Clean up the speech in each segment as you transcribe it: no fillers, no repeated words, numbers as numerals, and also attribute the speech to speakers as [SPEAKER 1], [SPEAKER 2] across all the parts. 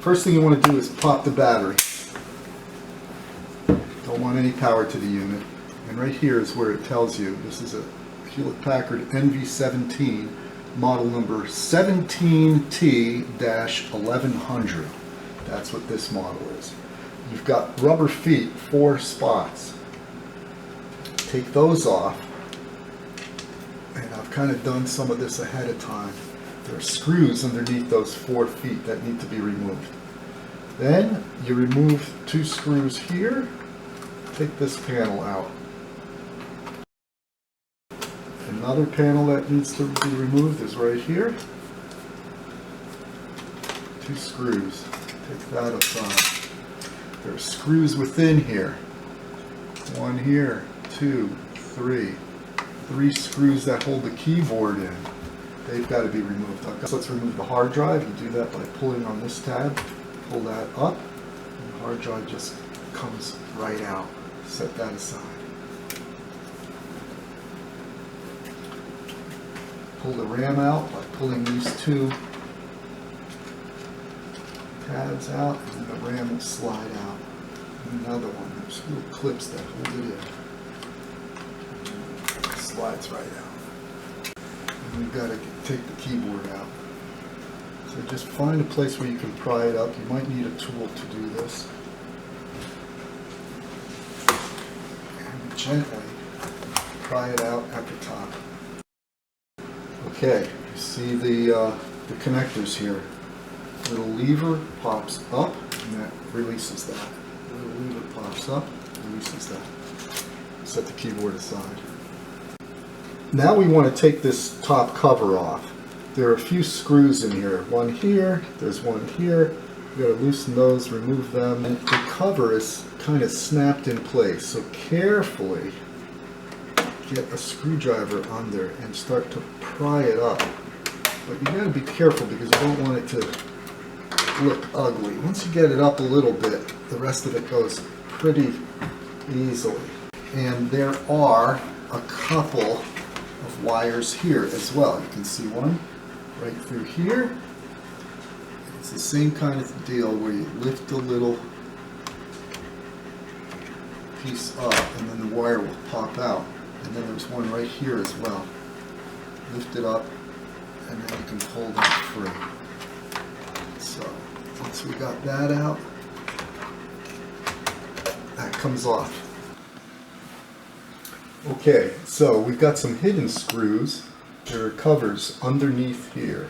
[SPEAKER 1] First thing you want to do is pop the battery. Don't want any power to the unit. And right here is where it tells you this is a Hewlett-Packard NV17 model number 17t-1100. That's what this model is. You've got rubber feet, 4 spots. Take those off. And I've kind of done some of this ahead of time. There are screws underneath those 4 feet that need to be removed. Then you remove 2 screws here. Take this panel out. Another panel that needs to be removed is right here. 2 screws. Take that aside. There are screws within here. 1 here, 2, 3. 3 screws that hold the keyboard in. They've got to be removed. So let's remove the hard drive. You do that by pulling on this tab. Pull that up. And the hard drive just comes right out. Set that aside. Pull the RAM out by pulling these 2 tabs out, and then the RAM will slide out. And another one. There's little clips that hold it in. It slides right out. And we've got to take the keyboard out. So just find a place where you can pry it up. You might need a tool to do this. And gently pry it out at the top. Okay, you see the connectors here. Little lever pops up, and that releases that. Little lever pops up, releases that. Set the keyboard aside. Now we want to take this top cover off. There are a few screws in here. One here, there's one here. You got to loosen those, remove them. And the cover is kind of snapped in place, so carefully get a screwdriver under and start to pry it up. But you got to be careful because you don't want it to look ugly. Once you get it up a little bit, the rest of it goes pretty easily. And there are a couple of wires here as well. You can see one right through here. It's the same kind of deal where you lift the little piece up and then the wire will pop out. And then there's one right here as well. Lift it up and then you can pull that free. So once we got that out, that comes off. Okay, so we've got some hidden screws. There are covers underneath here.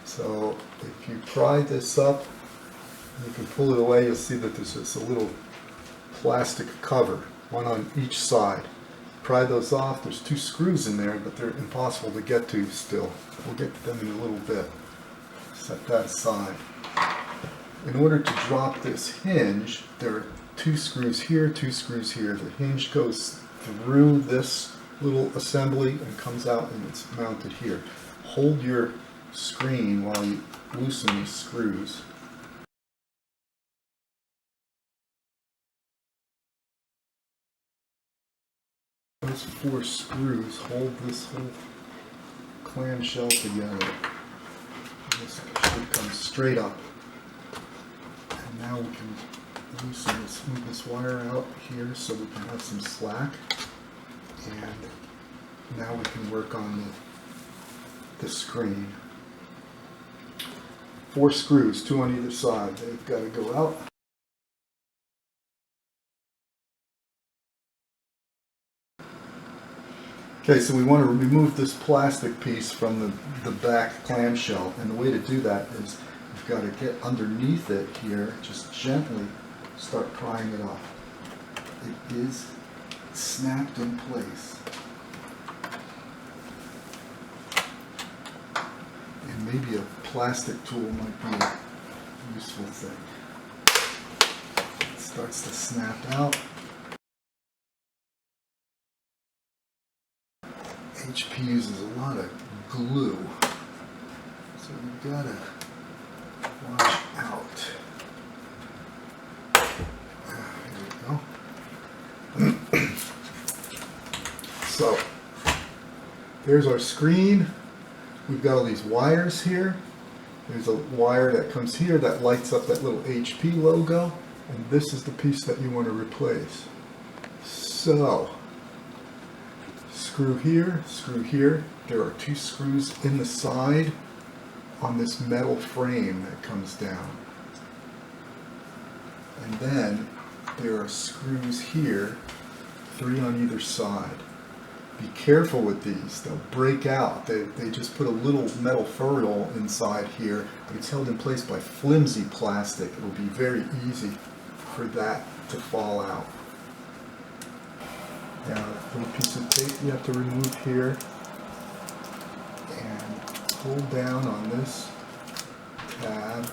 [SPEAKER 1] So if you pry this up, you can pull it away, you'll see that there's just a little plastic cover, one on each side. Pry those off. There's 2 screws in there, but they're impossible to get to still. We'll get to them in a little bit. Set that aside. In order to drop this hinge, there are 2 screws here, 2 screws here. The hinge goes through this little assembly and comes out and it's mounted here. Hold your screen while you loosen these screws. Those 4 screws hold this whole clamshell together. This should come straight up. And now we can loosen this, move this wire out here so we can have some slack. And now we can work on the screen. 4 screws, 2 on either side. They've got to go out. Okay, so we want to remove this plastic piece from the back clamshell, and the way to do that is you've got to get underneath it here, just gently start prying it off. It is snapped in place. And maybe a plastic tool might be a useful thing. It starts to snap out. HP uses a lot of glue, so you've got to watch out. Here we go. So, there's our screen. We've got all these wires here. There's a wire that comes here that lights up that little HP logo, and this is the piece that you want to replace. So, screw here, screw here. There are 2 screws in the side on this metal frame that comes down. And then there are screws here, 3 on either side. Be careful with these, they'll break out. They just put a little metal ferrule inside here, but it's held in place by flimsy plastic. It will be very easy for that to fall out. Now, a little piece of tape you have to remove here, and hold down on this tab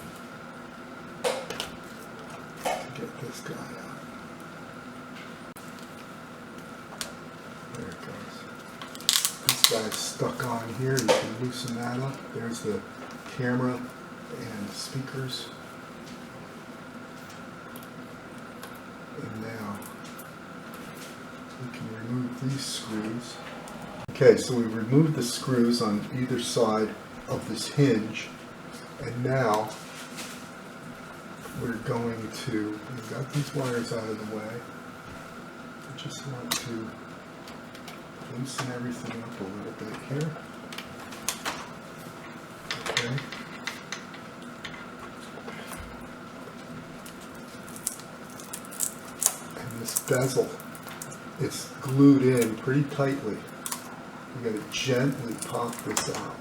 [SPEAKER 1] to get this guy out. There it goes. This guy's stuck on here. You can loosen that up. There's the camera and speakers. And now we can remove these screws. Okay, so we removed the screws on either side of this hinge, and now we're going to, we've got these wires out of the way. I just want to loosen everything up a little bit here. Okay. And this bezel, it's glued in pretty tightly. You got to gently pop this out.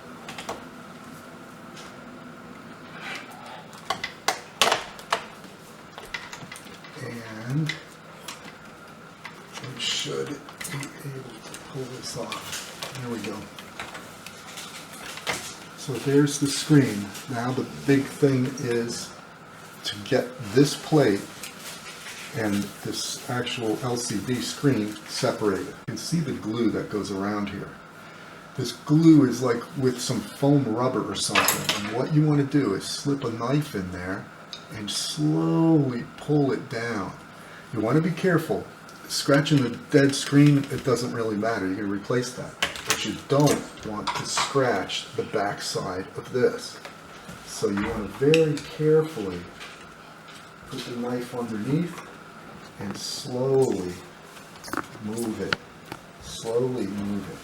[SPEAKER 1] And we should be able to pull this off. There we go. So there's the screen. Now the big thing is to get this plate and this actual LCD screen separated. You can see the glue that goes around here. This glue is like with some foam rubber or something, and what you want to do is slip a knife in there and slowly pull it down. You want to be careful. Scratching the dead screen, it doesn't really matter. You're going to replace that. But you don't want to scratch the back side of this. So you want to very carefully put the knife underneath and slowly move it. Slowly move it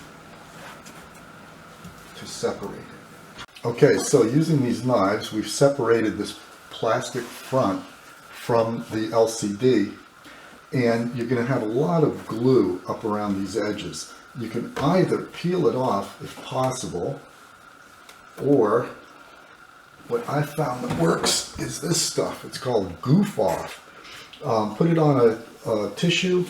[SPEAKER 1] to separate it. Okay, so using these knives, we've separated this plastic front from the LCD, and you're going to have a lot of glue up around these edges. You can either peel it off if possible, or what I found that works is this stuff. It's called Goof Off. Put it on a tissue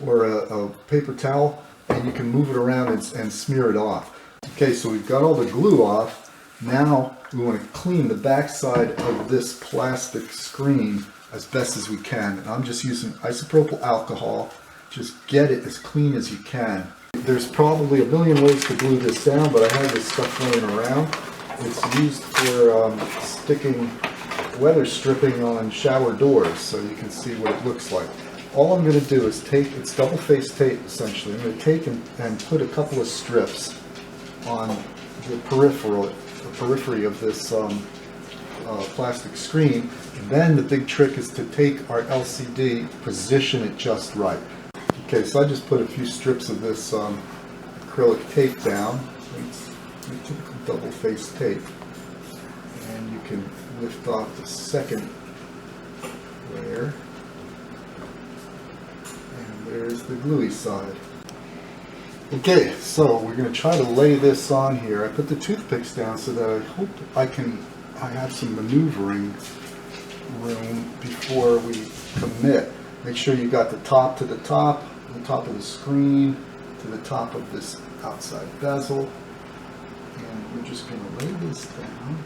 [SPEAKER 1] or a paper towel, and you can move it around and smear it off. Okay, so we've got all the glue off. Now we want to clean the back side of this plastic screen as best as we can. And I'm just using isopropyl alcohol. Just get it as clean as you can. There's probably a million ways to glue this down, but I have this stuff laying around. It's used for sticking weather stripping on shower doors, so you can see what it looks like. All I'm going to do is take, it's double-faced tape essentially. I'm going to take and put a couple of strips on the periphery of this plastic screen. And then the big trick is to take our LCD, position it just right. Okay, so I just put a few strips of this acrylic tape down. It's a typical double-faced tape. And you can lift off the second layer. And there's the gluey side. Okay, so we're going to try to lay this on here. I put the toothpicks down so that I hope I have some maneuvering room before we commit. Make sure you got the top to the top of the screen, to the top of this outside bezel. And we're just going to lay this down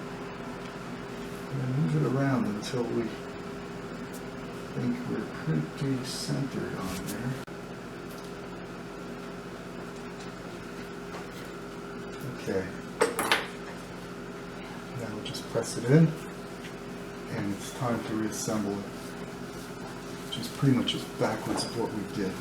[SPEAKER 1] and move it around until we think we're pretty centered on there. Okay, now we'll just press it in, and it's time to reassemble it, which is pretty much just backwards of what we did.